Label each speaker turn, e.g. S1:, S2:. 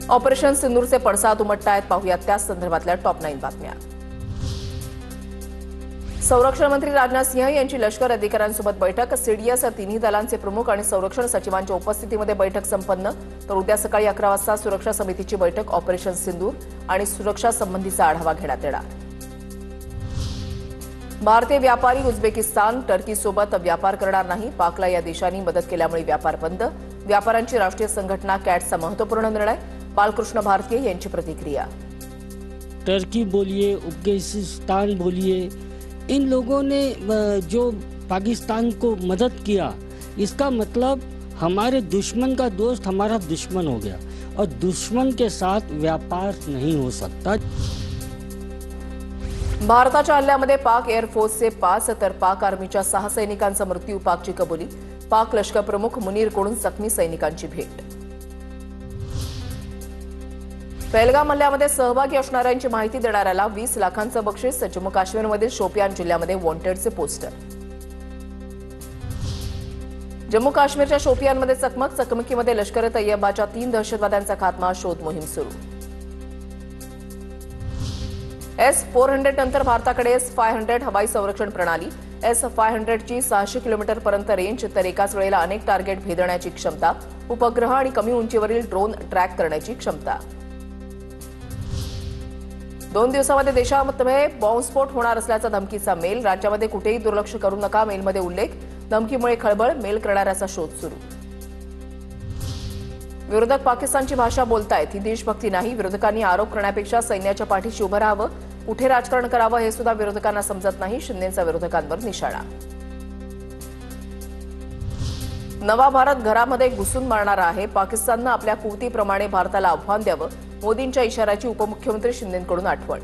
S1: Operation सिंदूरचे पडसाद उमटतायत, पाहुयात त्याच संदर्भातल्या टॉप 9 बातम्या। संरक्षण मंत्री राजनाथ सिंह यांची लष्कर अधिकाऱ्यांसोबत बैठक, सीडीएस तिन्ही दलांचे प्रमुख आणि संरक्षण सचिवांच्या उपस्थितीमध्ये बैठक संपन्न। तर उद्या सकाळी 11 वाजता सुरक्षा समितीची बैठक ऑपरेशन सिंदूर आणि सुरक्षा संबंधीचा आढावा घेण्यात येणार। भारतीय व्यापारी उझबेकिस्तान, टर्कीसोबत व्यापार करणार नाही, पाकला या देशांनी मदत केल्यामुळे व्यापार बंद। व्यापाऱ्यांची राष्ट्रीय संघटना कॅटचा महत्त्वपूर्ण निर्णय, बालकृष्ण भारतीय यांची प्रतिक्रिया।
S2: टर्की बोलिए, उज़्बेकिस्तान बोलिए, इन लोगों ने जो पाकिस्तान को मदद किया, इसका मतलब हमारे दुश्मन का दोस्त हमारा दुश्मन हो गया और दुश्मन के साथ व्यापार नहीं हो सकता।
S1: भारताच्या हल्ल्यामध्ये पाक एअरफोर्सचे 5 तर पाक आर्मीच्या 6 सैनिकांचा मृत्यू, पाकची कबुली। पाक लष्कर प्रमुख मुनीरकडून जखमी सैनिकांची भेट। पहलगाम हल्ल्यामध्ये सहभागी असणाऱ्यांची माहिती देणाऱ्याला 20 लाखांचं बक्षीस। जम्मू काश्मीरमधील शोपियान जिल्ह्यामध्ये वॉन्टेडचे पोस्टर। जम्मू काश्मीरच्या शोपियानमध्ये चकमकीमध्ये लष्कर ए तैयबाच्या 3 दहशतवाद्यांचा खात्मा, शोध मोहीम सुरू। S-400 नंतर भारताकडे S-500 हवाई संरक्षण प्रणाली। S-500 ची 600 किलोमीटरपर्यंत रेंज, तर एकाच वेळेला अनेक टार्गेट भेदण्याची क्षमता, उपग्रह आणि कमी उंचीवरील ड्रोन ट्रॅक करण्याची क्षमता। 2 दिवसांमध्ये देशामध्ये बॉम्बस्फोट होणार असल्याचा धमकीचा मेल, राज्यामध्ये कुठेही दुर्लक्ष करू नका, मेलमध्ये उल्लेख। धमकीमुळे खळबळ, मेल करणाऱ्याचा शोध सुरू। विरोधक पाकिस्तानची भाषा बोलतायत, ही देशभक्ती नाही। विरोधकांनी आरोप करण्यापेक्षा सैन्याच्या पाठीशी उभं राहावं, कुठे राजकारण करावं हे सुद्धा विरोधकांना समजत नाही, शिंदेंचा विरोधकांवर निशाणा। नवा भारत घरामध्ये घुसून मारणारा आहे, पाकिस्ताननं आपल्या कृतीप्रमाणे भारताला आव्हान द्यावं, मोदींच्या इशाऱ्याची उपमुख्यमंत्री शिंदेंकडून आठवण।